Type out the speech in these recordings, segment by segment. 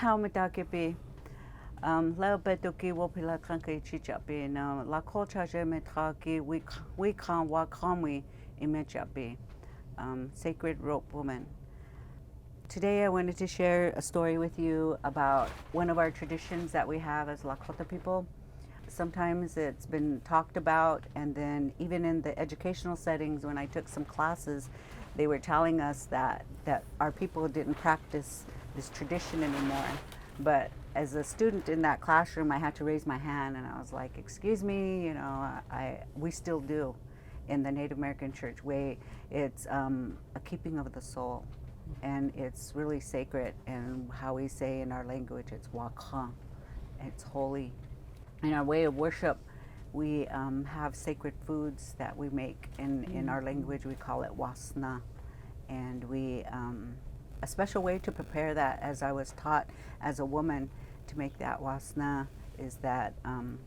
how mitakepi. Leo betuki wopila kanka chichapi na la kocha jemetraki we kan wakami imechapi. Sacred rope woman. Today I wanted to share a story with you about one of our traditions that we have as Lakota people. Sometimes it's been talked about, and then even in the educational settings when I took some classes, they were telling us that our people didn't practice this tradition anymore. But as a student in that classroom, I had to raise my hand and I was like, excuse me, we still do in the Native American church way. It's a keeping of the soul, and it's really sacred. And how we say in our language, it's wakha, it's holy. In our way of worship, we have sacred foods that we make. In our language, we call it wasna. And a special way to prepare that, as I was taught as a woman to make that wasna, is that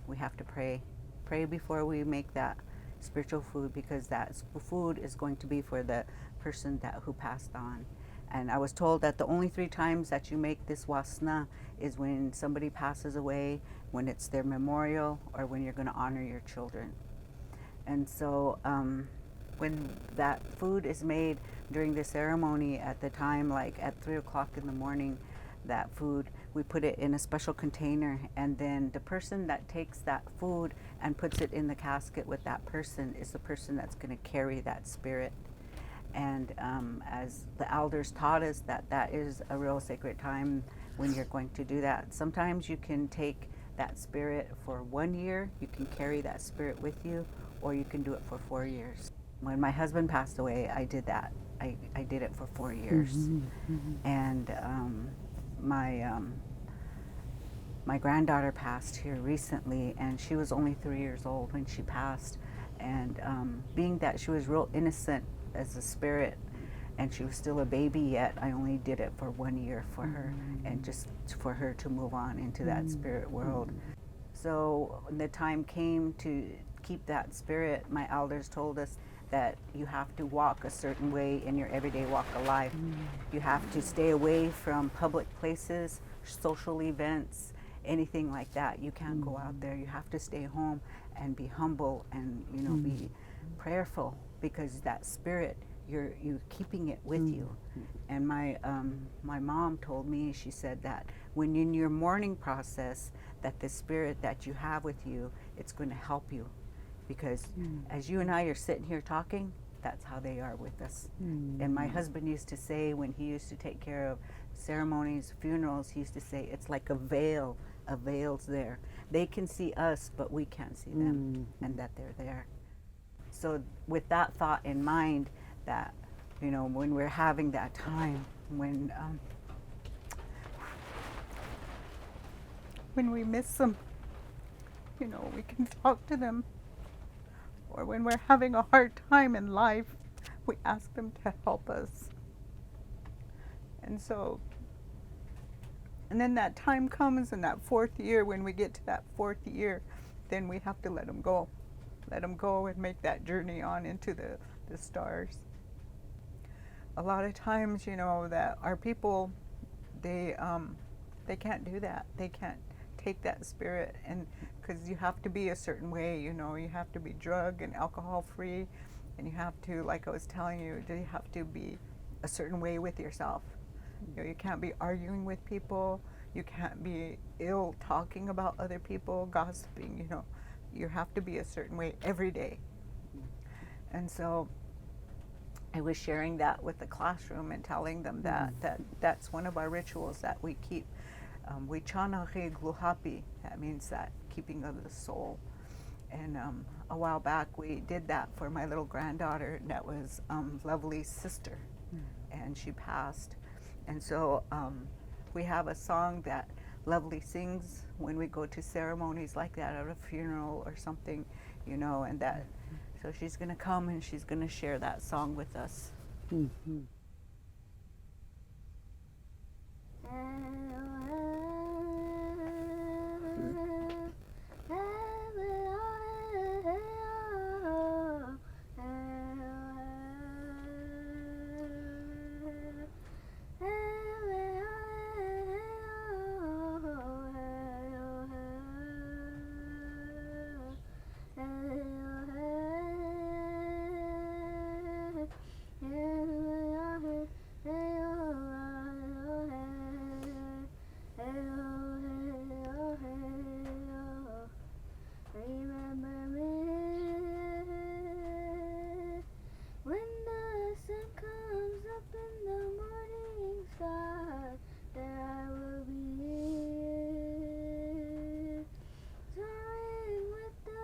we have to pray. Pray before we make that spiritual food, because that food is going to be for the person who passed on. And I was told that the only 3 times that you make this wasna is when somebody passes away, when it's their memorial, or when you're going to honor your children. And so when that food is made during the ceremony, at the time, like at 3 o'clock in the morning, that food, we put it in a special container, and then the person that takes that food and puts it in the casket with that person is the person that's going to carry that spirit. And as the elders taught us, that is a real sacred time when you're going to do that. Sometimes you can take that spirit for 1 year, you can carry that spirit with you, or you can do it for 4 years. When my husband passed away, I did that. I did it for 4 years. And my granddaughter passed here recently, and she was only 3 years old when she passed. And being that she was real innocent as a spirit, and she was still a baby yet, I only did it for 1 year for her, and just for her to move on into that spirit world. So when the time came to keep that spirit, my elders told us that you have to walk a certain way in your everyday walk of life. You have to stay away from public places, social events, anything like that. You can't go out there. You have to stay home and be humble and be prayerful, because that spirit, you're keeping it with you. And my mom told me, she said that when in your mourning process, that the spirit that you have with you, it's going to help you, because as you and I are sitting here talking, that's how they are with us. And my husband used to say, when he used to take care of ceremonies, funerals, he used to say, it's like a veil's there. They can see us, but we can't see them, and that they're there. So with that thought in mind, that when we're having that time, when we miss them, we can talk to them. Or when we're having a hard time in life, we ask them to help us. And then that time comes in that 4th year, when we get to that 4th year, then we have to let them go. Let them go and make that journey on into the stars. A lot of times, that our people, they can't do that. They can't take that spirit, and because you have to be a certain way, you have to be drug and alcohol free, and you have to, like I was telling you, you have to be a certain way with yourself. You can't be arguing with people. You can't be ill talking about other people, gossiping. You have to be a certain way every day. And so I was sharing that with the classroom and telling them that's one of our rituals that we keep. We chana gluhapi, that means that keeping of the soul. And a while back we did that for my little granddaughter, that was Lovely's sister, and she passed. And so we have a song that Lovely sings when we go to ceremonies like that, at a funeral or something, and that. So she's going to come and she's going to share that song with us. Remember me when the sun comes up in the morning sky. There I will be, soaring with the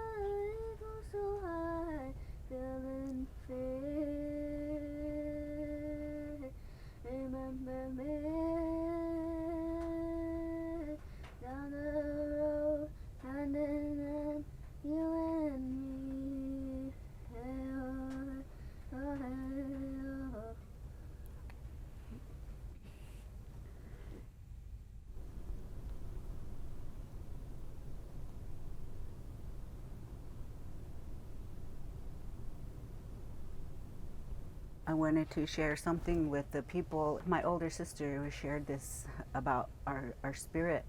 eagle so high, feeling free. Remember me down the road, hand in hand, you and me. Hey, oh, oh, hey, oh. I wanted to share something with the people. My older sister shared this about our spirit,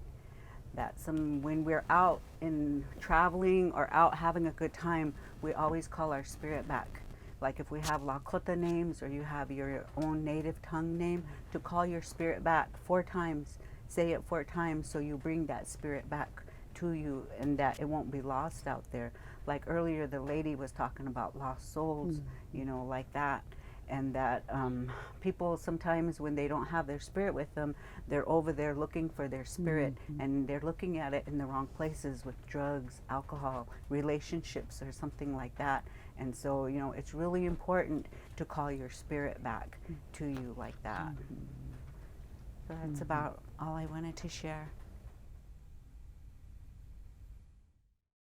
that when we're out in traveling or out having a good time, we always call our spirit back. Like if we have Lakota names or you have your own native tongue name, to call your spirit back 4 times. Say it 4 times so you bring that spirit back to you and that it won't be lost out there. Like earlier, the lady was talking about lost souls, like that. And that people sometimes, when they don't have their spirit with them, they're over there looking for their spirit, and they're looking at it in the wrong places with drugs, alcohol, relationships, or something like that. And so, it's really important to call your spirit back to you like that. So that's about all I wanted to share.